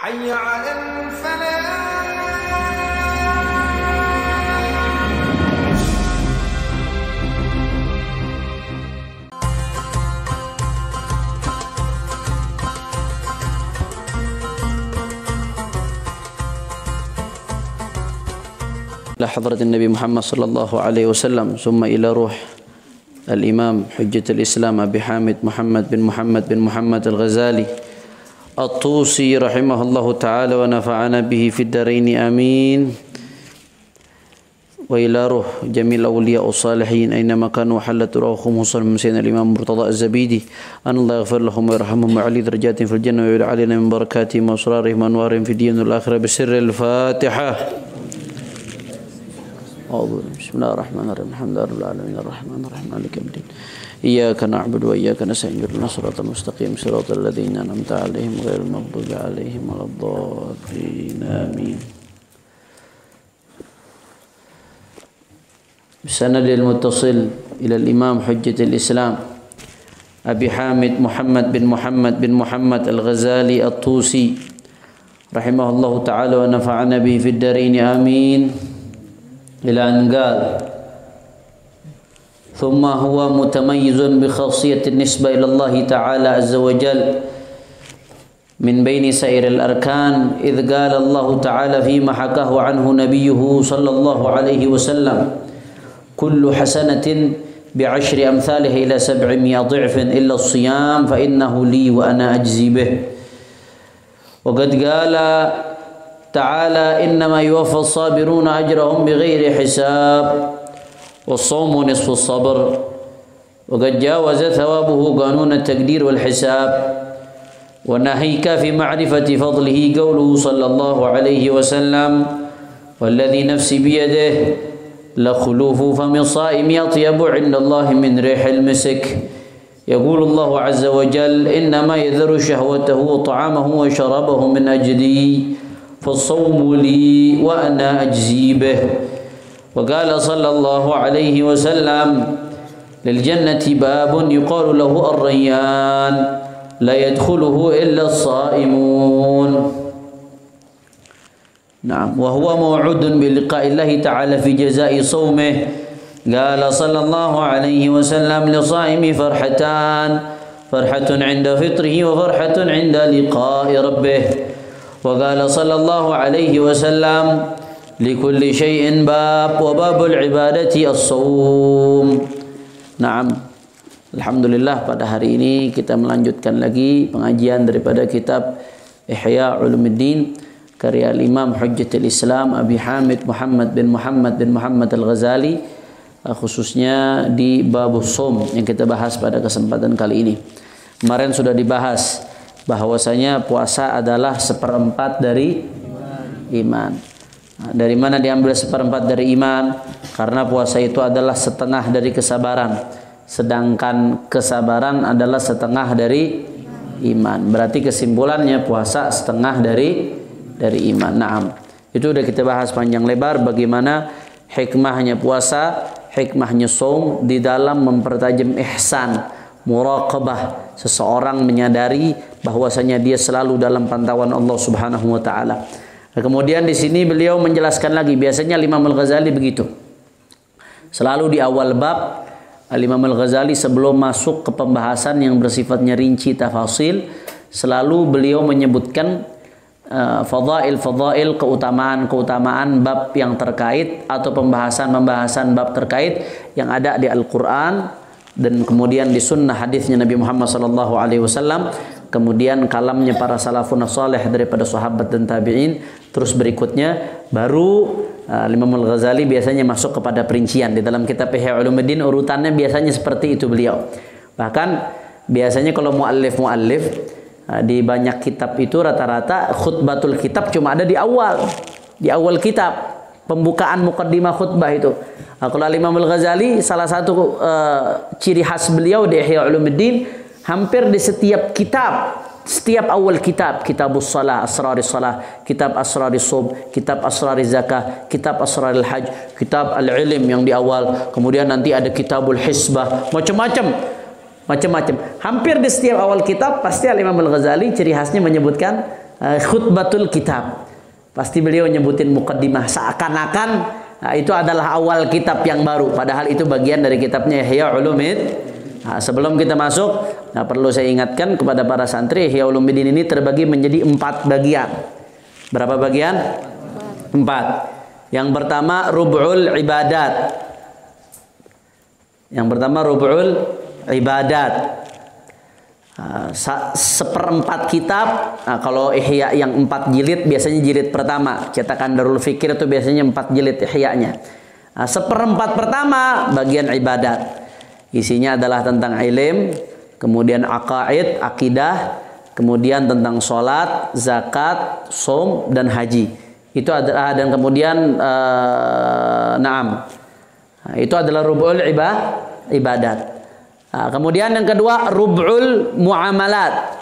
حي على الفلاح. إلى حضرة النبي محمد صلى الله عليه وسلم ثم إلى روح الإمام حجة الإسلام أبي حامد محمد بن محمد الغزالي الطوسي رحمه الله تعالى ونفعنا به في الدارين آمين. وإلى روح جميع الأولياء الصالحين أينما كانوا وحلت روحهم وصل من سيدنا الإمام مرتضى الزبيدي أن الله يغفر لهم ويرحمهم ويعلي درجاتهم في الجنة ويولي علينا من بركاتهم وأسرارهم وأنوارهم في الدين والآخرة بسر الفاتحة. بسم الله الرحمن الرحيم الحمد لله رب العالمين الرحمن الرحيم مالك يوم الدين إياك نعبد وإياك نستعين اهدنا الصراط المستقيم صراط الذين أنعمت عليهم غير المغضوب عليهم ولا الضالين آمين. بسند المتصل إلى الإمام حجة الإسلام أبي حامد محمد بن محمد الغزالي الطوسي رحمه الله تعالى ونفعنا به في الدارين آمين. إلى أن قال ثم هو متميز بخاصية النسبة إلى الله تعالى عز وجل من بين سائر الأركان إذ قال الله تعالى فيما حكاه عنه نبيه صلى الله عليه وسلم كل حسنة بعشر أمثالها إلى 700 ضعف إلا الصيام فإنه لي وأنا أجزي به. وقد قال تعالى إنما يوفى الصابرون أجرهم بغير حساب والصوم نصف الصبر. وقد جاوز ثوابه قانون التقدير والحساب. وناهيك في معرفة فضله قوله صلى الله عليه وسلم والذي نفسي بيده لخلوف فم الصائم أطيب عند الله من ريح المسك. يقول الله عز وجل إنما يذر شهوته وطعامه وشرابه من أجلي فالصوم لي وأنا أجزي به. وقال صلى الله عليه وسلم للجنة باب يقال له الريان لا يدخله إلا الصائمون. نعم. وهو موعود بلقاء الله تعالى في جزاء صومه. قال صلى الله عليه وسلم للصائم فرحتان فرحة عند فطره وفرحة عند لقاء ربه. وقال صلى الله عليه وسلم لكل شيء باب وباب العبادة الصوم. Naam. Alhamdulillah pada hari ini kita melanjutkan lagi pengajian daripada kitab Ihya Ulumuddin karya Imam Hujjatul Islam Abi Hamid Muhammad bin Muhammad Al-Ghazali, khususnya di Babus Shaum yang kita bahas pada kesempatan kali ini. Kemarin sudah dibahas bahwasanya puasa adalah seperempat dari iman. Nah, dari mana diambil seperempat dari iman? Karena puasa itu adalah setengah dari kesabaran, sedangkan kesabaran adalah setengah dari iman. Berarti kesimpulannya puasa setengah dari iman. Naam. Itu sudah kita bahas panjang lebar bagaimana hikmahnya puasa, hikmahnya shaum di dalam mempertajam ihsan, muraqabah, seseorang menyadari bahwasanya dia selalu dalam pantauan Allah Subhanahu wa taala. Nah, kemudian di sini beliau menjelaskan lagi, biasanya Imam Al-Ghazali begitu. Selalu di awal bab Imam Al-Ghazali sebelum masuk ke pembahasan yang bersifatnya rinci tafasil, selalu beliau menyebutkan fadail, keutamaan bab yang terkait atau pembahasan bab terkait yang ada di Al-Qur'an dan kemudian di sunnah hadisnya Nabi Muhammad SAW, kemudian kalamnya para salafun saleh daripada sahabat dan tabi'in. Terus berikutnya baru Imam Al-Ghazali biasanya masuk kepada perincian. Di dalam kitab Ihya Ulumuddin urutannya biasanya seperti itu beliau. Bahkan biasanya kalau muallif di banyak kitab itu rata-rata khutbatul kitab cuma ada di awal kitab, pembukaan muqaddimah khutbah itu. Kalau Imam Al-Ghazali salah satu ciri khas beliau di Ihya Ulumuddin, hampir di setiap kitab, setiap awal kitab, kitabus salah, asraris salah, kitab asraris sub, kitab asraris zakah, kitab asraril hajj, kitab al-ilm yang di awal, kemudian nanti ada kitabul hisbah, macam-macam. Hampir di setiap awal kitab pasti Imam Al-Ghazali ciri khasnya menyebutkan khutbatul kitab. Pasti beliau nyebutin muqaddimah seakan-akan itu adalah awal kitab yang baru, padahal itu bagian dari kitabnya Ihya Ulumuddin. Sebelum kita masuk, perlu saya ingatkan kepada para santri, Ihya Ulumuddin ini terbagi menjadi 4 bagian. Berapa bagian? 4. Yang pertama Rub'ul Ibadat. Yang pertama Rub'ul Ibadat. 1/4 kitab. Kalau Ihya yang 4 jilid biasanya jilid pertama. Cetakan Darul Fikir itu biasanya 4 jilid Ihya'nya. 1/4 pertama bagian ibadat. Isinya adalah tentang ilm, kemudian aqaid, akidah, kemudian tentang sholat, zakat, som, dan haji. Itu adalah, dan kemudian itu adalah rub'ul ibadat. Kemudian yang kedua rub'ul muamalat.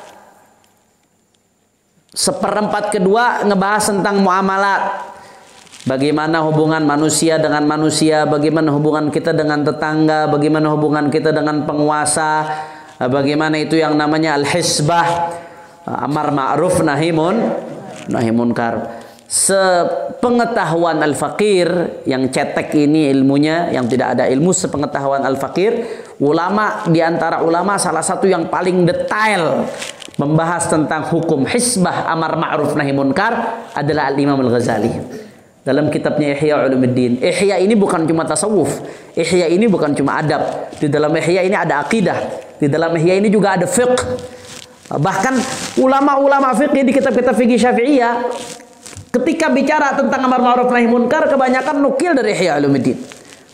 1/4 kedua ngebahas tentang muamalat. Bagaimana hubungan manusia dengan manusia, bagaimana hubungan kita dengan tetangga, bagaimana hubungan kita dengan penguasa, bagaimana itu yang namanya al-hisbah, amar ma'ruf nahi munkar. Sepengetahuan al-faqir yang cetek ini ilmunya, yang tidak ada ilmu sepengetahuan al-faqir, ulama di antara ulama salah satu yang paling detail membahas tentang hukum hisbah amar ma'ruf nahi munkar adalah Al-Imam Al-Ghazali. Dalam kitabnya Ihya Ulumuddin. Ihya ini bukan cuma tasawuf. Ihya ini bukan cuma adab. Di dalam Ihya ini ada akidah. Di dalam Ihya ini juga ada fiqh. Bahkan ulama-ulama fiqh di kitab-kitab fikih Syafi'iyah ketika bicara tentang amar ma'ruf nahi munkar kebanyakan nukil dari Ihya Ulumuddin.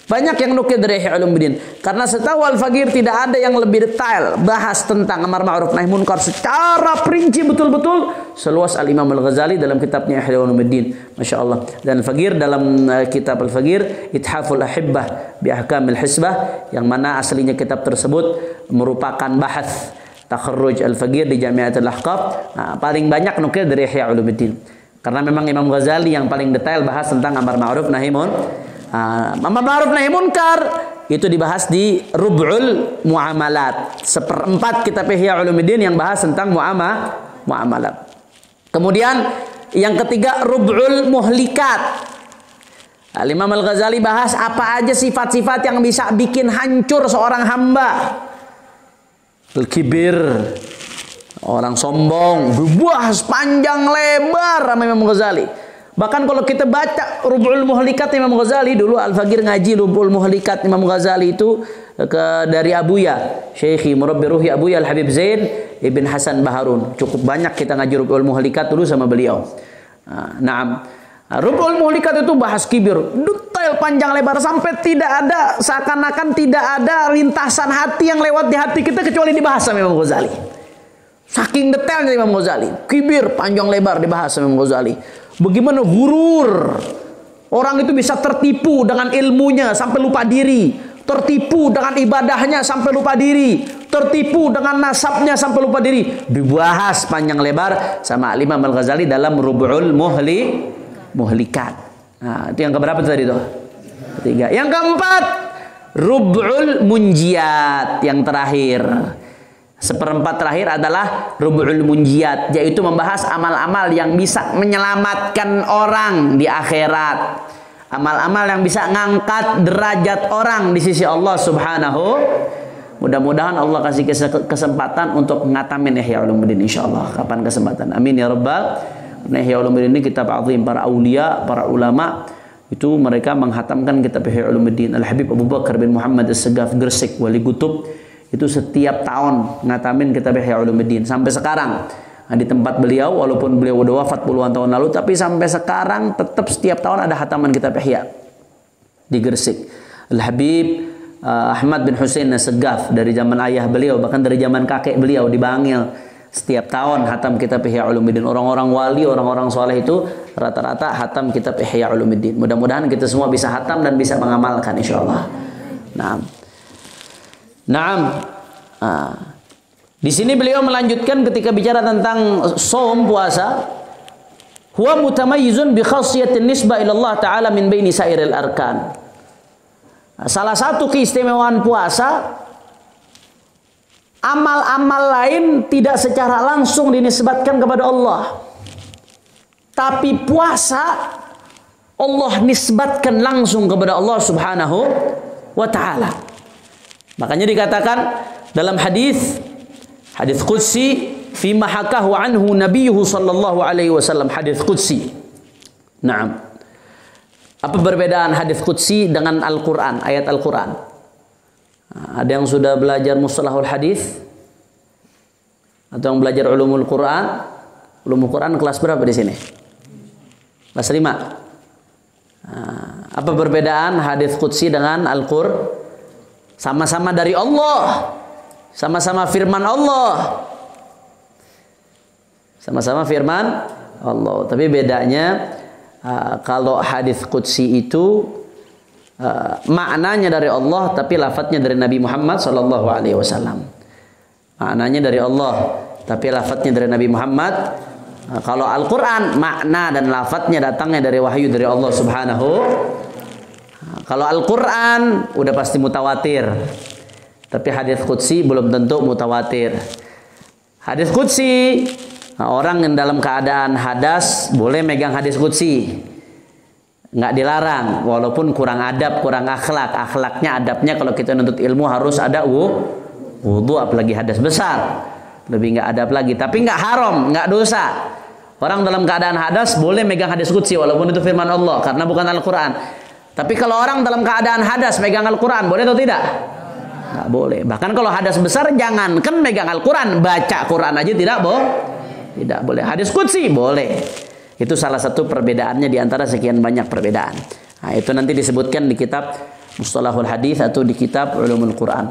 Banyak yang nukil dari Ihya Ulumuddin. Karena setahu Al-Faqir tidak ada yang lebih detail bahas tentang amar ma'ruf nahi munkar secara perinci betul-betul seluas Al-Imam Al-Ghazali dalam kitabnya Ihya Ulumuddin. Masya Allah. Dan Al-Faqir dalam kitab Al-Faqir Ithaful Ahibbah bi Ahkamil Hisbah, yang mana aslinya kitab tersebut merupakan bahas takharruj Al-Faqir di Jami'atul Ahqaf. Paling banyak nukil dari Ihya Ulumuddin. Karena memang Imam Ghazali yang paling detail bahas tentang amar ma'ruf nahi munkar. Amar ma'ruf nahi munkar itu dibahas di Rub'ul Muamalat. 1/4 kitab Ihya Ulumuddin yang bahas tentang muamalat. Kemudian yang ketiga Rub'ul Muhlikat. Imam Al-Ghazali bahas apa aja sifat-sifat yang bisa bikin hancur seorang hamba. Al-kibir, orang sombong, dibahas panjang lebar sama Imam Ghazali. Bahkan kalau kita baca Rub'ul Muhlikat Imam Ghazali, dulu Al-Faqir ngaji Rub'ul Muhlikat Imam Ghazali itu dari Abuya, Syekhi Murabbi Ruhi Abuya Al-Habib Zain Ibn Hasan Baharun. Cukup banyak kita ngaji Rub'ul Muhlikat dulu sama beliau. Rub'ul Muhlikat itu bahas kibir, detail panjang lebar sampai tidak ada, seakan-akan tidak ada lintasan hati yang lewat di hati kita kecuali dibahas sama Imam Ghazali. Saking detailnya Imam Ghazali, kibir panjang lebar dibahas sama Imam Ghazali. Bagaimana gurur, orang itu bisa tertipu dengan ilmunya sampai lupa diri, tertipu dengan ibadahnya sampai lupa diri, tertipu dengan nasabnya sampai lupa diri. Dibahas panjang lebar sama Imam Al-Ghazali dalam Rub'ul Muhlikat. Itu yang keberapa tadi tuh? Ketiga. Yang keempat Rub'ul Munjiat, yang terakhir. 1/4 terakhir adalah Rub'ul Munjiat, yaitu membahas amal-amal yang bisa menyelamatkan orang di akhirat. Amal-amal yang bisa ngangkat derajat orang di sisi Allah Subhanahu. Mudah-mudahan Allah kasih kesempatan untuk ngatamin Ihya Ulumuddin insyaallah. Kapan kesempatan? Amin ya rabbal. Ihya Ulumuddin ini kitab azim para aulia, para ulama itu mereka menghatamkan kitab Ihya Ulumuddin. Al-Habib Abu Bakar bin Muhammad As-Sagaf Gresik Wali Kutub itu setiap tahun ngatamin kitab Ihya Ulumuddin sampai sekarang. Di tempat beliau, walaupun beliau udah wafat puluhan tahun lalu, tapi sampai sekarang tetap setiap tahun ada hataman kitab Ihya di Gresik. Al-Habib Ahmad bin Husain As-Sagaf dari zaman ayah beliau, bahkan dari zaman kakek beliau di Bangil, setiap tahun hatam kitab Ihya Ulumuddin. Orang-orang wali, orang-orang soleh itu rata-rata hatam kitab Ihya Ulumuddin. Mudah-mudahan kita semua bisa hatam dan bisa mengamalkan insyaallah. Di sini beliau melanjutkan ketika bicara tentang saum puasa, huwa mutamayyizun bi khasiyatin nisbah ila Allah taala min baini sairil arkan. Salah satu keistimewaan puasa, amal-amal lain tidak secara langsung dinisbatkan kepada Allah. Tapi puasa Allah nisbatkan langsung kepada Allah Subhanahu wa ta'ala. Makanya dikatakan dalam hadis qudsi fi ma hakahu anhu nabiyuhu sallallahu alaihi wasallam, hadis qudsi. Naam. Apa perbedaan hadis qudsi dengan Al-Qur'an, ayat Al-Qur'an? Ada yang sudah belajar mustalahul hadis? Atau yang belajar ulumul Qur'an? Ulumul Qur'an kelas berapa di sini? Kelas 5. Apa perbedaan hadis qudsi dengan Al-Qur'an? Sama-sama dari Allah. Sama-sama firman Allah. Sama-sama firman Allah. Tapi bedanya kalau hadis qudsi itu maknanya dari Allah tapi lafadznya dari Nabi Muhammad sallallahu alaihi wasallam. Maknanya dari Allah tapi lafadznya dari Nabi Muhammad. Kalau Al-Qur'an makna dan lafadznya datangnya dari wahyu dari Allah Subhanahu. Kalau Al-Qur'an udah pasti mutawatir. Tapi hadis qudsi belum tentu mutawatir. Hadis qudsi, orang yang dalam keadaan hadas boleh megang hadis qudsi. Nggak dilarang, walaupun kurang adab, kurang akhlak. Akhlaknya, adabnya kalau kita nuntut ilmu harus ada wudu, apalagi hadas besar. Lebih nggak adab lagi. Tapi nggak haram, nggak dosa. Orang dalam keadaan hadas boleh megang hadis qudsi walaupun itu firman Allah karena bukan Al-Qur'an. Tapi kalau orang dalam keadaan hadas megang Al-Qur'an boleh atau tidak? Nggak boleh. Bahkan kalau hadas besar jangankan megang Al-Quran, baca Quran aja tidak boleh. Hadis qudsi boleh. Itu salah satu perbedaannya di antara sekian banyak perbedaan. Nah, itu nanti disebutkan di kitab Mustalahul Hadis atau di kitab Ulumul Quran.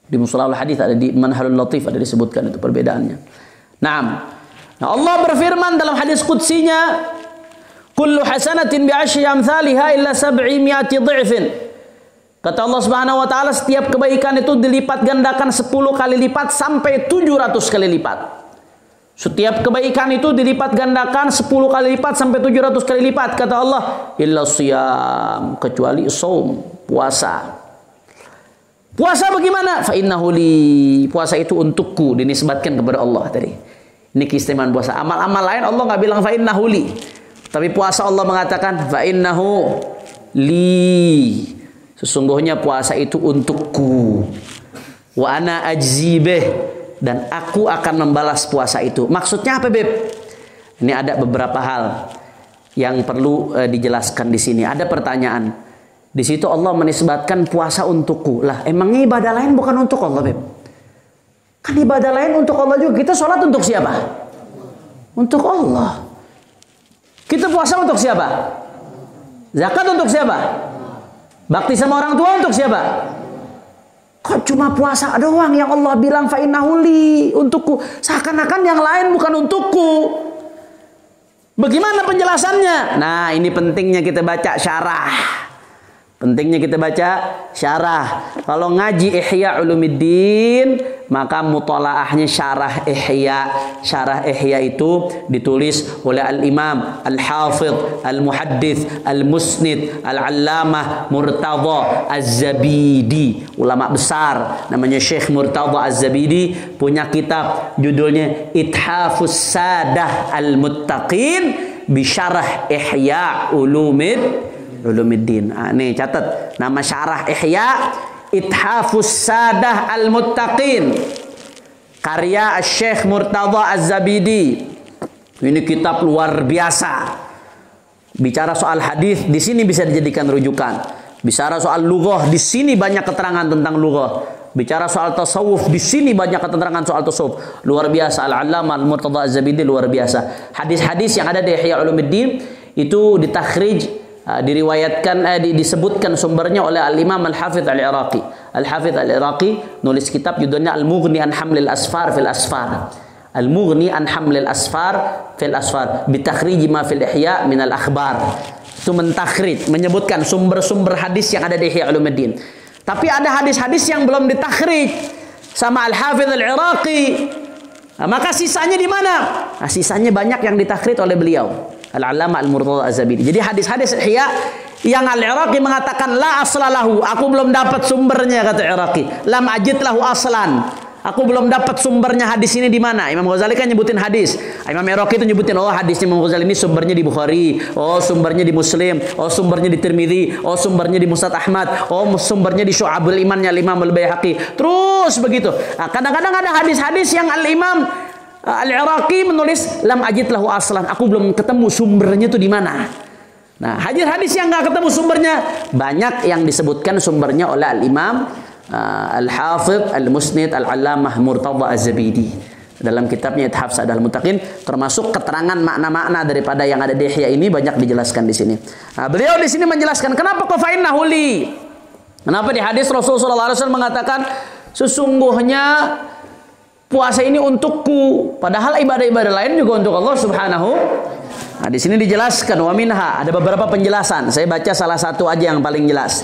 Di Mustalahul Hadis ada, di Manhalul Latif ada disebutkan itu perbedaannya. Nah, Allah berfirman dalam hadis qudsinya, "Kullu hasanatin bi'ashri amsalha illa 700 dhifin." Kata Allah Subhanahu wa taala, setiap kebaikan itu dilipat gandakan 10 kali lipat sampai 700 kali lipat. Setiap kebaikan itu dilipat gandakan 10 kali lipat sampai 700 kali lipat. Kata Allah, illa siyam, kecuali saum, puasa. Puasa bagaimana? Fa innahu li, puasa itu untukku, dinisbatkan kepada Allah tadi. Ini keistimewaan puasa. Amal-amal lain Allah nggak bilang fa innahu li. Tapi puasa Allah mengatakan fa innahu li. Sesungguhnya puasa itu untukku. Wa ana ajzibeh, dan aku akan membalas puasa itu. Maksudnya apa, Beb? Ini ada beberapa hal yang perlu dijelaskan di sini. Ada pertanyaan. Di situ Allah menisbatkan puasa untukku. Lah, emangnya ibadah lain bukan untuk Allah, Beb? Kan ibadah lain untuk Allah juga. Kita sholat untuk siapa? Untuk Allah. Kita puasa untuk siapa? Zakat untuk siapa? Bakti sama orang tua untuk siapa? Kok cuma puasa doang yang Allah bilang fa innahu li, untukku. Seakan-akan yang lain bukan untukku. Bagaimana penjelasannya? Nah, ini pentingnya kita baca syarah. Pentingnya kita baca syarah. Kalau ngaji Ihya Ulumuddin, maka mutalaahnya syarah Ihya. Syarah Ihya itu ditulis oleh Al-Imam Al-Hafidh Al-Muhaddits Al-Musnid Al-Allamah Murtadha Az-Zabidi. Ulama besar namanya Syekh Murtadha Az-Zabidi punya kitab judulnya Ithafus Sadah Al-Muttaqin bi Syarah Ihya Ulumuddin. Nih catat nama syarah Ihya, Ithafus Sadah Al-Muttaqin, karya Syekh Murtadha Az-Zabidi. Ini kitab luar biasa. Bicara soal hadis di sini bisa dijadikan rujukan. Bicara soal lughah di sini banyak keterangan tentang lughah. Bicara soal tasawuf di sini banyak keterangan soal tasawuf. Luar biasa. Al-Allamah Al-Murtadha Az-Zabidi luar biasa. Hadis-hadis yang ada di Ihya Ulumuddin itu ditakhrij, diriwayatkan, disebutkan sumbernya oleh Al-Imam Al-Hafidh Al-Iraqi. Al-Hafidh Al-Iraqi nulis kitab judulnya Al-Mughni an Hamlil Asfar fil Asfar. Al-Mughni an Hamlil Asfar fil Asfar bitakhrij ma fil Ihya min al-akhbar. Itu mentakhrij, menyebutkan sumber-sumber hadis yang ada di Ihya Ulumuddin. Tapi ada hadis-hadis yang belum ditakhrij sama Al-Hafidh Al-Iraqi. Nah, maka sisanya di mana? Nah, sisanya banyak yang ditakhrij oleh beliau. Al-Allamah Al-Murtadha Az-Zabidi. Jadi hadis-hadis Ihya yang Al-Iraqi mengatakan la aslalahu, aku belum dapat sumbernya, kata Iraqi. Lam ajid lahu aslan, Aku belum dapat sumbernya hadis ini di mana. Imam Ghazali kan nyebutin hadis. Imam Iraqi itu nyebutin, oh hadisnya Imam Ghazali ini sumbernya di Bukhari, oh sumbernya di Muslim, oh sumbernya di Tirmidzi, oh sumbernya di Musnad Ahmad, oh sumbernya di Syu'abul Imannya Imam Al-Baihaqi. Terus begitu. Nah, kadang-kadang ada hadis-hadis yang Al-Imam Al-Iraqi menulis lam ajid lahu aslan. Aku belum ketemu sumbernya itu di mana. Nah, hadis-hadis yang nggak ketemu sumbernya banyak yang disebutkan sumbernya oleh Al-Imam Al-Hafidh Al-Musnid Al-Allamah Murtadha Az-Zabidi dalam kitabnya Ithaf Sa'dal Muttaqin, termasuk keterangan makna-makna daripada yang ada di Ihya ini banyak dijelaskan di sini. Nah, beliau di sini menjelaskan kenapa qafa'innahu li. Kenapa di hadis Rasulullah SAW mengatakan sesungguhnya puasa ini untukku, padahal ibadah-ibadah lain juga untuk Allah Subhanahu. Nah, di sini dijelaskan wa minha, ada beberapa penjelasan. Saya baca salah satu aja yang paling jelas.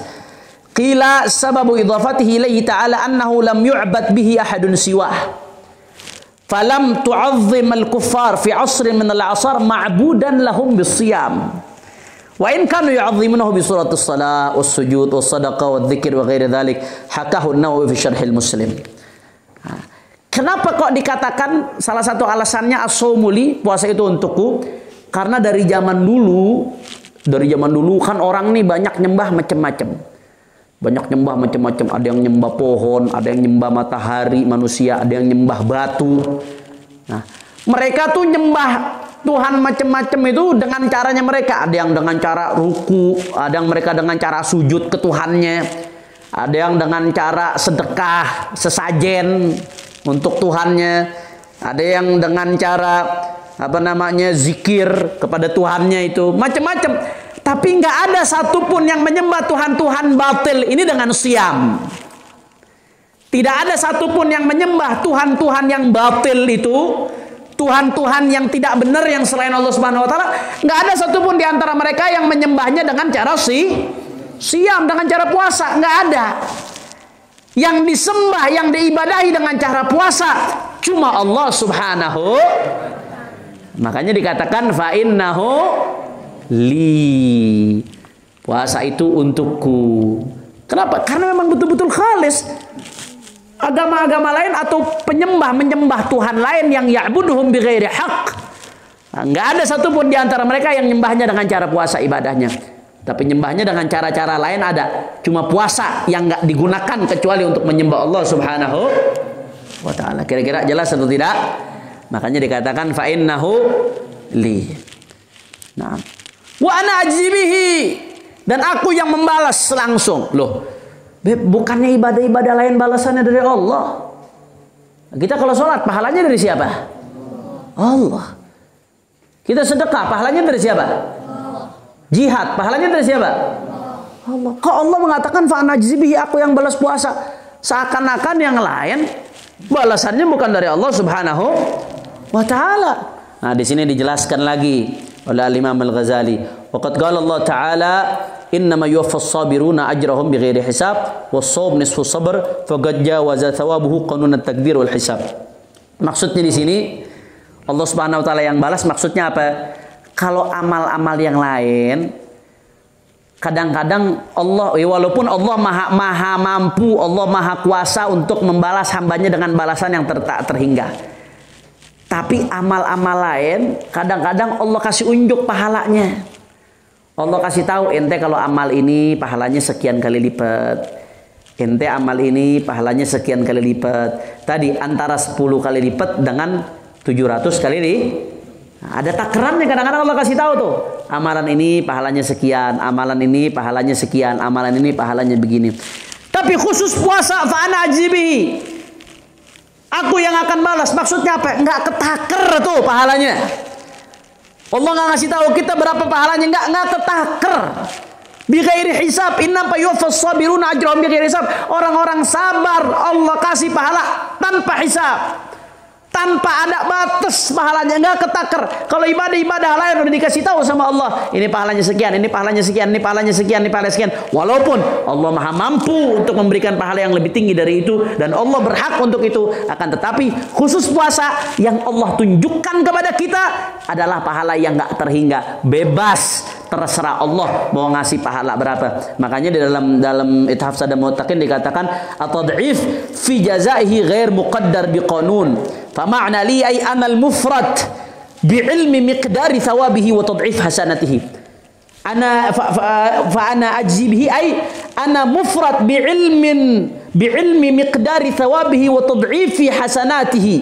Qila sababu idhafatihi ilaihi ta'ala annahu lam yu'bad bihi ahadun siwah. Falam tu'azzim al-kuffar fi 'asrin min al-'asar ma'budan lahum bis-siyam. Wa in kanu yu'azzimunahu bi suratis shalah was-sujud was-sadaqah wadh-dzikr wa ghairi dzalik, hakahu an-Nawawi fi Syarhil Muslim. Kenapa kok dikatakan salah satu alasannya as-shaumuli, puasa itu untukku? Karena dari zaman dulu kan orang nih banyak nyembah macam-macam. Banyak nyembah macam-macam, ada yang nyembah pohon, ada yang nyembah matahari manusia, ada yang nyembah batu. Nah, mereka tuh nyembah Tuhan macam-macam itu dengan caranya mereka. Ada yang dengan cara ruku, ada yang mereka dengan cara sujud ke Tuhannya. Ada yang dengan cara sedekah, sesajen untuk Tuhannya. Ada yang dengan cara zikir kepada Tuhannya itu macam-macam. Tapi nggak ada satupun yang menyembah Tuhan-Tuhan batil ini dengan siam. Tidak ada satupun yang menyembah Tuhan-Tuhan yang batil itu, Tuhan-Tuhan yang tidak benar yang selain Allah Subhanahu Wa Taala. Nggak ada satupun di antara mereka yang menyembahnya dengan cara siam, dengan cara puasa. Nggak ada. Yang disembah, yang diibadahi dengan cara puasa cuma Allah Subhanahu. Makanya dikatakan fa innahu li. Puasa itu untukku. Kenapa? Karena memang betul-betul khalis. Agama-agama lain atau menyembah Tuhan lain yang ya'buduhum bighairi haqq. Enggak ada satupun di antara mereka yang nyembahnya dengan cara puasa ibadahnya. Tapi nyembahnya dengan cara-cara lain ada. Cuma puasa yang enggak digunakan kecuali untuk menyembah Allah Subhanahu wa taala. Kira-kira jelas atau tidak? Makanya dikatakan fa innahu li. Nah, wa ana ajzibihi, dan aku yang membalas langsung. Loh, bukannya ibadah-ibadah lain balasannya dari Allah? Kita kalau sholat pahalanya dari siapa? Allah. Kita sedekah pahalanya dari siapa? Jihad pahalanya dari siapa? Allah. Kok Allah mengatakan fa ana ajzibihi, aku yang balas puasa? Seakan-akan yang lain balasannya bukan dari Allah Subhanahu wa taala. Nah, di sini dijelaskan lagi oleh Imam Al-Ghazali. Waqad qala Allah taala innama yuwaffas sabiruna ajrahum bighairi hisab was-shaum nisfu sabr faqad jawaza thawabuhu qanun at-takdir wal hisab. Maksudnya di sini Allah Subhanahu wa taala yang balas, maksudnya apa? Kalau amal-amal yang lain kadang-kadang Allah, walaupun Allah maha mampu, Allah maha kuasa untuk membalas hambanya dengan balasan yang tak terhingga. Tapi amal-amal lain kadang-kadang Allah kasih unjuk pahalanya. Allah kasih tahu, ente kalau amal ini pahalanya sekian kali lipat. Ente amal ini pahalanya sekian kali lipat. Tadi antara 10 kali lipat dengan 700 kali lipat. Nah, ada takarannya kadang-kadang Allah kasih tahu tuh. Amalan ini pahalanya sekian, amalan ini pahalanya sekian, amalan ini pahalanya begini. Tapi khusus puasa fa ana ajibi, aku yang akan balas. Maksudnya apa? Enggak ketaker tuh pahalanya. Allah enggak ngasih tahu kita berapa pahalanya, enggak ketaker. Bi ghairi hisab, inna fa yuwaffas sabiruna ajrahum bi ghairi hisab. Orang-orang sabar Allah kasih pahala tanpa hisab. Tanpa ada batas pahalanya, enggak ketaker. Kalau ibadah-ibadah lain udah dikasih tahu sama Allah, ini pahalanya sekian, ini pahalanya sekian, ini pahalanya sekian, ini pahalanya sekian. Walaupun Allah maha mampu untuk memberikan pahala yang lebih tinggi dari itu, dan Allah berhak untuk itu, akan tetapi khusus puasa yang Allah tunjukkan kepada kita adalah pahala yang enggak terhingga, bebas, terserah Allah mau ngasih pahala berapa. Makanya di dalam Ithaf Sadam Muttaqin dikatakan at-tad'if fi jazaihi ghair muqaddar biqanun. Fa ma'na li ay anal mufrad bi ilmi miqdari thawabihi wa tad'if hasanatihi. Ana fa ana ajzi bihi ay ana mufrad bi ilmi miqdari thawabihi wa tad'ifi hasanatihi.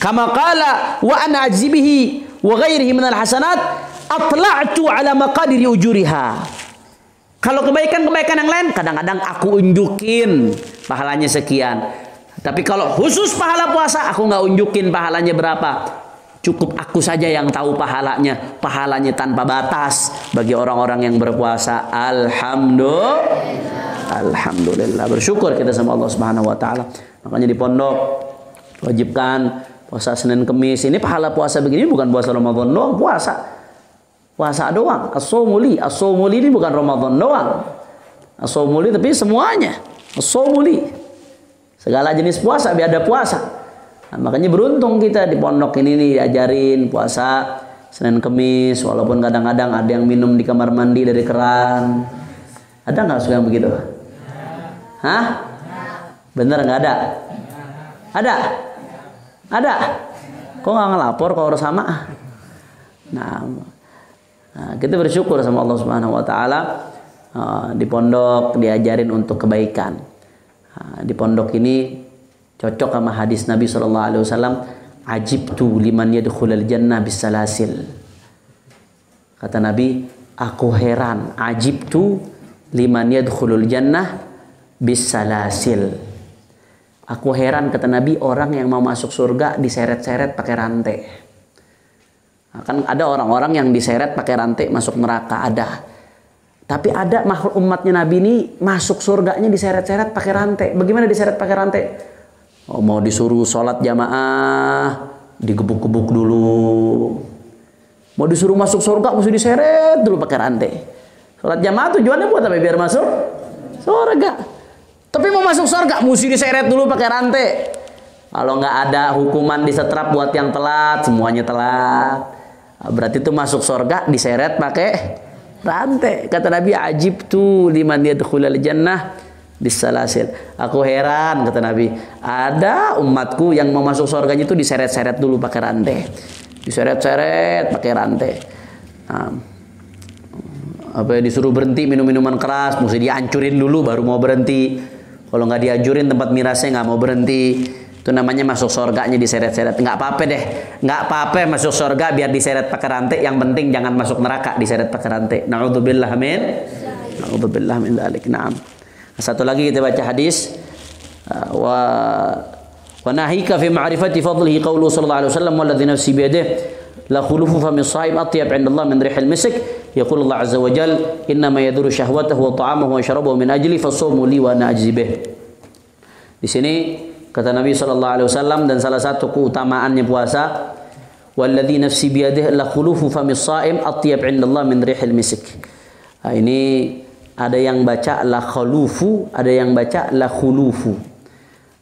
Kama qala wa ana ajzi bihi wa ghairihi min al-hasanat atla'tu ala maqadiri ujuriha. Kalau kebaikan-kebaikan yang lain kadang-kadang aku unjukin pahalanya sekian. Tapi kalau khusus pahala puasa aku nggak unjukin pahalanya berapa. Cukup aku saja yang tahu pahalanya. Pahalanya tanpa batas bagi orang-orang yang berpuasa. Alhamdulillah. Bersyukur kita sama Allah Subhanahu wa taala. Makanya di pondok wajibkan puasa Senin Kemis. Ini pahala puasa begini bukan puasa Ramadan doang, puasa doang. As-shaumuli ini bukan Ramadan doang. As-shaumuli tapi semuanya. As-shaumuli. Segala jenis puasa biar ada puasa. Nah, makanya beruntung kita di pondok ini nih diajarin puasa Senin Kemis, walaupun kadang-kadang ada yang minum di kamar mandi dari keran. Ada nggak suka yang begitu? Hah? Bener nggak ada? Ada? Ada? Kok nggak ngelapor kalau harus sama? Nah, kita bersyukur sama Allah Subhanahu Wa Taala. Di pondok diajarin untuk kebaikan. Di pondok ini cocok sama hadis Nabi Shallallahu Alaihi Wasallam. Ajibtu liman yadkhulul jannah bisalasil. Kata Nabi, aku heran. Ajibtu liman yadkhulul jannah bisalasil. Aku heran, kata Nabi, orang yang mau masuk surga diseret-seret pakai rantai. Nah, kan ada orang-orang yang diseret pakai rantai masuk neraka, ada. Tapi ada makhluk umatnya Nabi ini masuk surganya diseret-seret pakai rantai. Bagaimana diseret pakai rantai? Oh, mau disuruh sholat jamaah, digebuk-gebuk dulu. Mau disuruh masuk surga, mesti diseret dulu pakai rantai. Sholat jamaah tujuannya buat apa? Biar masuk surga. Tapi mau masuk surga, mesti diseret dulu pakai rantai. Kalau nggak ada hukuman disetrap buat yang telat, semuanya telat. Berarti itu masuk surga diseret pakai rantai. Kata Nabi, ajibtu liman yadkhulul jannah bisalasil. Aku heran, kata Nabi, ada umatku yang mau masuk surganya itu diseret-seret dulu pakai rantai. Diseret-seret pakai rantai. Apa disuruh berhenti minum minuman keras, mesti dihancurin dulu baru mau berhenti. Kalau nggak dihancurin tempat mirasnya nggak mau berhenti. Itu namanya masuk surganya diseret-seret. Nggak apa-apa deh, nggak apa-apa masuk surga biar diseret pakai rantai. Yang penting jangan masuk neraka diseret pakai rantai. Na'udzubillah min. Na'udzubillah min dzalik. Naam. Satu lagi kita baca hadis. Wa nahika fi ma'rifati fadlihi qawlu sallallahu alaihi wasallam walladzi nafsi biyadihi la khulufu fami shaim atyab 'inda Allah min rihil misk. Yaqulu Allah azza wa jalla innama yaduru syahwatahu wa ta'amahu wa syarabahu min ajli fasawmu li wa ana ajzi bih. Di sini kata Nabi sallallahu alaihi wasallam, dan salah satu keutamaannya puasa, walladzi nafsi biyadihi la khulufu fami shaim atyab 'inda Allah min rihil misk. Ini ada yang baca la khulufu, ada yang baca la khulufu.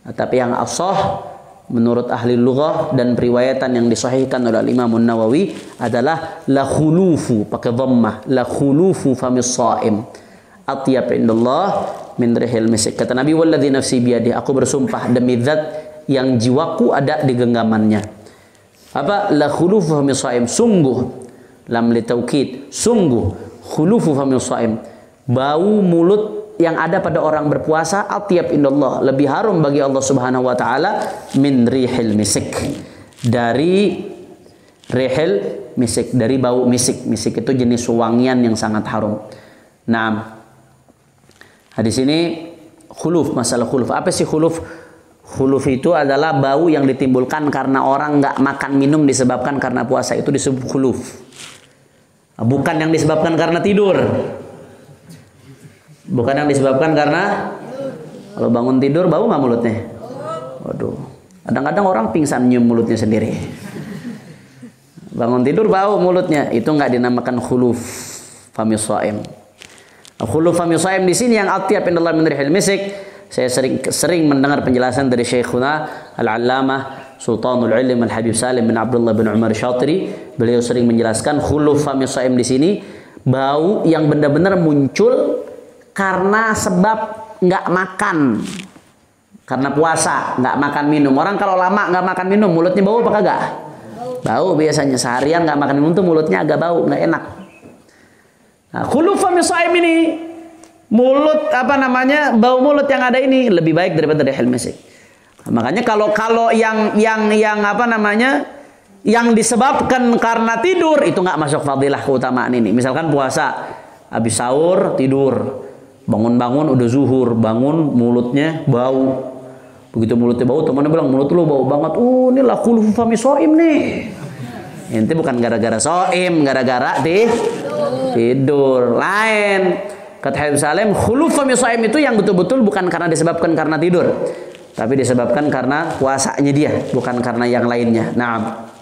Tapi yang ashah menurut ahli lughah dan periwayatan yang disahihkan oleh Imam Nawawi adalah la khulufu pakai dhammah, la khulufu famis shaim atyab indallah min rihil misk. Kata Nabi, walladzi nafsi biyadihi, aku bersumpah demi zat yang jiwaku ada di genggamannya. Apa? La khulufu famis shaim, sungguh, lam li taukid, sungguh, khulufu famis shaim, bau mulut yang ada pada orang berpuasa atyab indallah, lebih harum bagi Allah Subhanahu wa taala min rihil misik, dari rihil misik, dari bau misik. Misik itu jenis wangian yang sangat harum. Nah, hadis ini khuluf, masalah khuluf. Apa sih khuluf? Khuluf itu adalah bau yang ditimbulkan karena orang nggak makan minum disebabkan karena puasa, itu disebut khuluf. Bukan yang disebabkan karena tidur. Bukan yang disebabkan karena kalau bangun tidur bau nggak mulutnya? Waduh, kadang-kadang orang pingsan nyium mulutnya sendiri. Bangun tidur bau mulutnya, itu nggak dinamakan khuluf famis shaim. Khuluf famis shaim di sini yang atyab indallah min rihil misik. Saya sering mendengar penjelasan dari Syekhuna Al-Allamah Sultanul Ilm Al-Habib Salim bin Abdullah bin Umar Syatiri. Beliau sering menjelaskan khuluf famis shaim di sini Bau yang benar-benar muncul karena sebab nggak makan. Karena puasa, nggak makan minum. Orang kalau lama nggak makan minum, mulutnya bau apa kagak? Bau biasanya. Seharian nggak makan minum tuh mulutnya agak bau, nggak enak. Nah, khulufa misaim ini, mulut apa namanya, bau mulut yang ada ini lebih baik daripada rihil misik. Nah, makanya kalau yang apa namanya, yang disebabkan karena tidur itu nggak masuk fadilah keutamaan ini. Misalkan puasa, habis sahur tidur, bangun-bangun udah zuhur, bangun mulutnya bau. Begitu mulutnya bau, temannya bilang mulut lu bau banget. Ini lah khulufu fami soim nih. Ente bukan gara-gara soim, gara-gara tidur. Lain. Kata Habib Salim, khulufu fami soim itu yang betul-betul bukan karena disebabkan karena tidur, tapi disebabkan karena puasanya dia, bukan karena yang lainnya. Naam.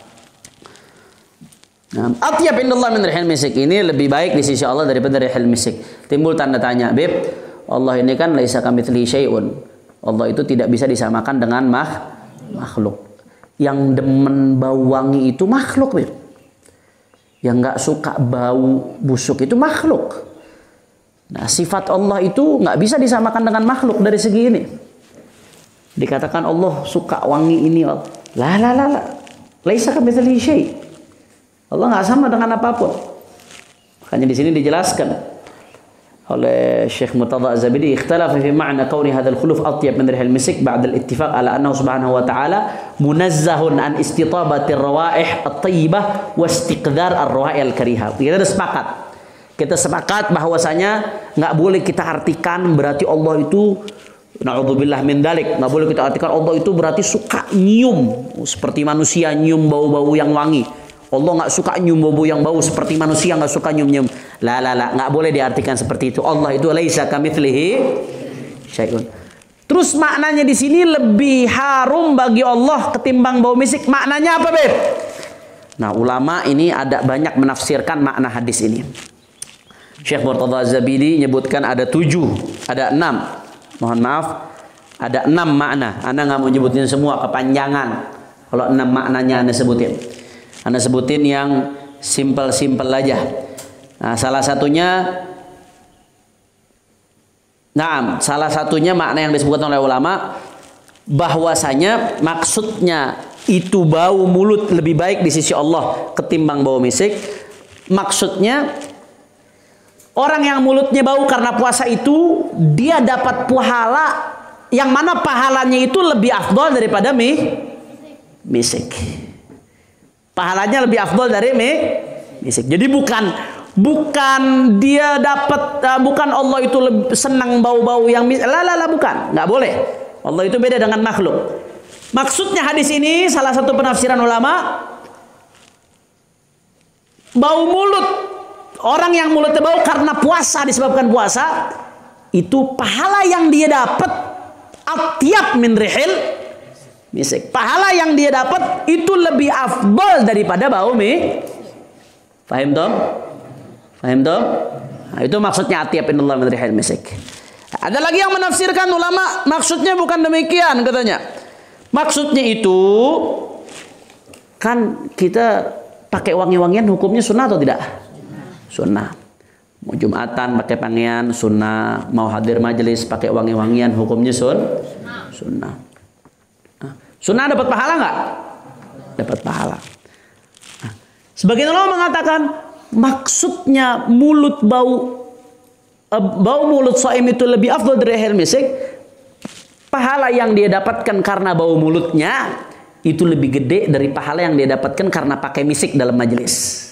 Atyab indallah min rihil misik, ini lebih baik di sisi Allah daripada rihil misik. Timbul tanda tanya, Bib, Allah ini kan laisa kamitslihi syai'un. Allah itu tidak bisa disamakan dengan makhluk. Yang demen bau wangi itu makhluk, Bib. Yang nggak suka bau busuk itu makhluk. Nah, sifat Allah itu nggak bisa disamakan dengan makhluk dari segi ini. Dikatakan Allah suka wangi ini, la. Laisa kamitslihi syai'. Allah nggak sama dengan apapun. Makanya di sini dijelaskan oleh Syekh Murtada Az-Zabidi, ikhtalafa fi ma'na kauni hadzal khuluf atyab min rihil misik ba'da al-ittifaq ala annahu subhanahu wa ta'ala munazzahun an istitabati ar-rawaih at-thayyibah wa istiqdar ar-rawaih al-karihah. Kita sepakat bahwasanya nggak boleh kita artikan berarti Allah itu na'udzubillah min dalik, nggak boleh kita artikan Allah itu berarti suka nyium seperti manusia nyium bau-bau yang wangi. Allah nggak suka nyium bau yang bau seperti manusia nggak suka nyium. La, nggak boleh diartikan seperti itu. Allah itu laisa kamitslihi syai'un. Terus maknanya di sini lebih harum bagi Allah ketimbang bau misik. Maknanya apa, Beb? Nah, ulama ini ada banyak menafsirkan makna hadis ini. Syekh Murtada Az-Zabidi menyebutkan ada 7, ada 6. Mohon maaf, ada 6 makna. Anda nggak mau nyebutin semua, kepanjangan. Kalau 6 maknanya Anda sebutin. Anda sebutin yang simple aja. Nah, salah satunya makna yang disebutkan oleh ulama bahwasanya maksudnya itu bau mulut lebih baik di sisi Allah ketimbang bau misik. Maksudnya orang yang mulutnya bau karena puasa itu dia dapat pahala yang mana pahalanya itu lebih afdal daripada misik. Pahalanya lebih afdal dari misik. Jadi bukan dia dapat bukan Allah itu lebih senang bau-bau yang misik. Bukan, nggak boleh. Allah itu beda dengan makhluk. Maksudnya hadis ini salah satu penafsiran ulama, bau mulut orang yang mulutnya bau karena puasa, disebabkan puasa, itu pahala yang dia dapat atyab min rihil misik. Pahala yang dia dapat itu lebih afdal daripada bau Fahim tom? Nah, itu maksudnya atyab indallah min rihil misik. Ada lagi yang menafsirkan ulama, maksudnya bukan demikian katanya. Maksudnya itu kan kita pakai wangi-wangian hukumnya sunnah atau tidak? Sunnah. Mau Jumatan pakai wangian sunnah, mau hadir majelis pakai wangi-wangian hukumnya sunnah. Sunnah dapat pahala nggak? Dapat pahala. Nah, sebagian ulama mengatakan maksudnya bau mulut shaim itu lebih afdal dari rihil misik. Pahala yang dia dapatkan karena bau mulutnya itu lebih gede dari pahala yang dia dapatkan karena pakai misik dalam majelis.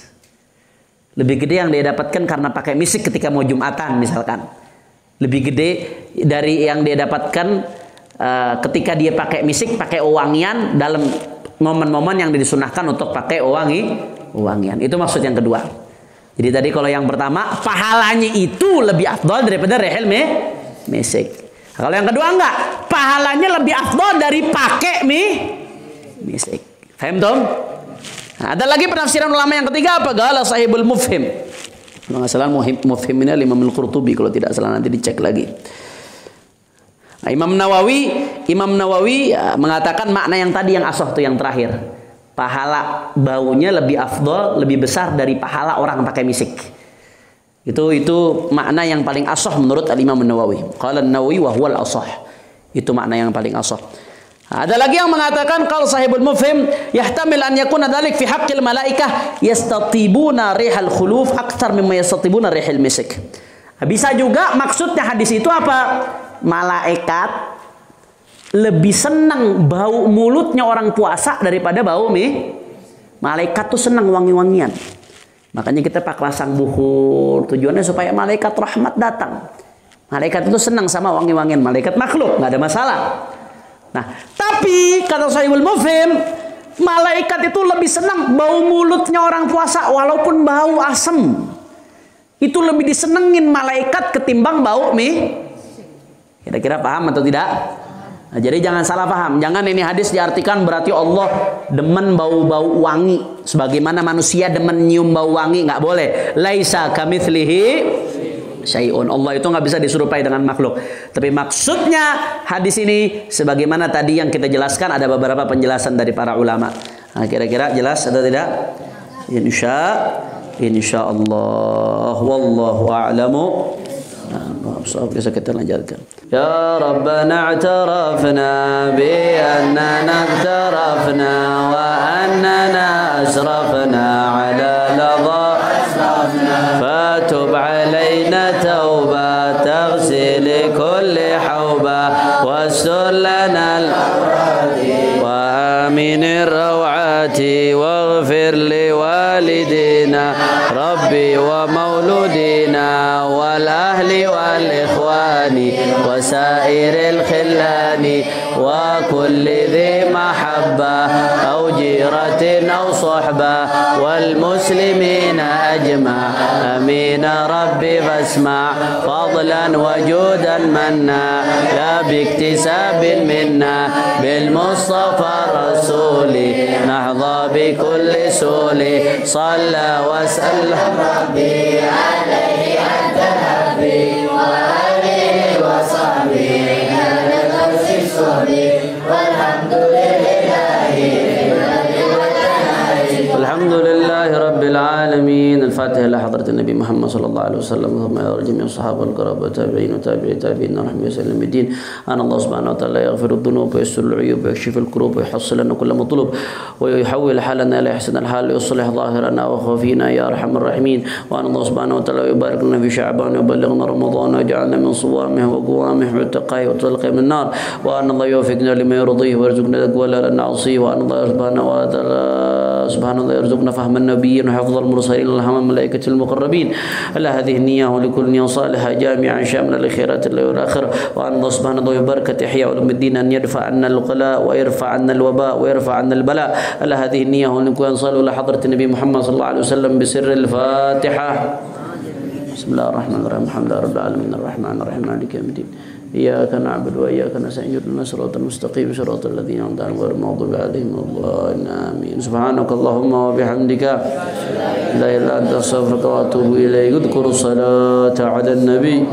Lebih gede yang dia dapatkan karena pakai misik ketika mau Jumatan misalkan. Lebih gede dari yang dia dapatkan ketika dia pakai misik, pakai wangian dalam momen-momen yang disunahkan untuk pakai wangian. Itu maksud yang kedua. Jadi tadi kalau yang pertama pahalanya itu lebih afdal daripada rihil misik. Kalau yang kedua enggak, pahalanya lebih afdal dari pakai misik. Faham dong? Nah, ada lagi penafsiran ulama yang ketiga apa? Qala sahibul mufhim. Kalau nggak salah mufhim ini Imam Al-Qurtubi, kalau tidak salah nanti dicek lagi. Nah, Imam Nawawi mengatakan makna yang tadi yang asah itu yang terakhir. Pahala baunya lebih afdal, lebih besar dari pahala orang pakai misik. Itu makna yang paling asah menurut Al-Imam An-Nawawi. Qala An-Nawawi wa huwal asah. Itu makna yang paling asah. Ada lagi yang mengatakan qala sahibul mufhim yahtamil an yakuna dzalik fi haqqil malaikah yastatibuna rihal khuluf aktsar mimma yastatibuna rihal misik. Bisa juga maksudnya hadis itu apa? Malaikat lebih senang bau mulutnya orang puasa daripada bau mie. Malaikat tuh senang wangi-wangian. Makanya kita pakai pasang bukhur. Tujuannya supaya malaikat rahmat datang. Malaikat itu senang sama wangi-wangian. Malaikat makhluk, nggak ada masalah. Nah, tapi kata Sahihul Mufhim, malaikat itu lebih senang bau mulutnya orang puasa walaupun bau asem. Itu lebih disenengin malaikat ketimbang bau mie. Kira-kira paham atau tidak? Nah, jadi jangan salah paham. Jangan ini hadis diartikan berarti Allah demen bau-bau wangi. Sebagaimana manusia demen nyium bau wangi. Nggak boleh. Laisa kamitslihi syai'un. Allah itu nggak bisa diserupai dengan makhluk. Tapi maksudnya hadis ini sebagaimana tadi yang kita jelaskan, ada beberapa penjelasan dari para ulama. Nah, kira-kira jelas atau tidak? Insya Allah. Wallahu a'lamu. Bisa kita lanjutkan. Ya Rabbana i'tarafna bi annana i'tarafna wa annana asrafna ala ladha fatub alaina tauba taghsil kulli hauba wastur lana wa amin ar-rawati waghfir li walidina rabbi wa mauludina wal ahli wal ikhwani وسائر الخلان وكل ذي محبة أو جيرة أو صحبة والمسلمين أجمع أمين ربي فاسمع فضلا وجودا منا لا باكتساب منا بالمصطفى الرسول نحظى بكل سول صلى وسلم ربي عليه أنت الحبي والحمد لله رب العالمين. الفاتحة إلى حضرة النبي محمد صلى الله عليه وسلم ثم إلى جميع الصحابة الكرام والتابعين وتابعي التابعين رحمه وسلم الدين. أن الله سبحانه وتعالى يغفر الذنوب ويستر العيوب ويكشف الكروب ويحصل لنا كل مطلوب ويحول حالنا إلى أحسن الحال ويصلح ظاهرنا وخفينا يا أرحم الراحمين. وأن الله سبحانه وتعالى يبارك لنا في شعبان ويبلغنا رمضان ويجعلنا من صوامه وقوامه واتقاه وتلقى من النار. وأن الله يوفقنا لما يرضيه ويرزقنا الأقوال لا نعصيه. وأن الله سبحانه وتعالى يرزقنا فهم النبيين وحفظ المرسلين والهم الملائكة المقربين. ألا هذه النية ولكل نية صالحة جامعة شاملة لخيرات الله والآخرة. وأن الله سبحانه وتعالى يبارك إحياء علوم الدين أن يدفع عنا الغلاء ويرفع عنا الوباء ويرفع عنا البلاء. ألا هذه النية ولكل صلوا على حضرة النبي محمد صلى الله عليه وسلم بسر الفاتحة. بسم الله الرحمن الرحيم. الحمد لله رب العالمين الرحمن الرحيم مالك يوم الدين. إياك نعبد وإياك نستعين اهدنا الصراط المستقيم صراط الذين أنعمت عليهم غير المغضوب عليهم ولا الضالين آمين. سبحانك اللهم وبحمدك لا إله إلا أنت أستغفرك وأتوب إليك. اذكروا الصلاة على النبي.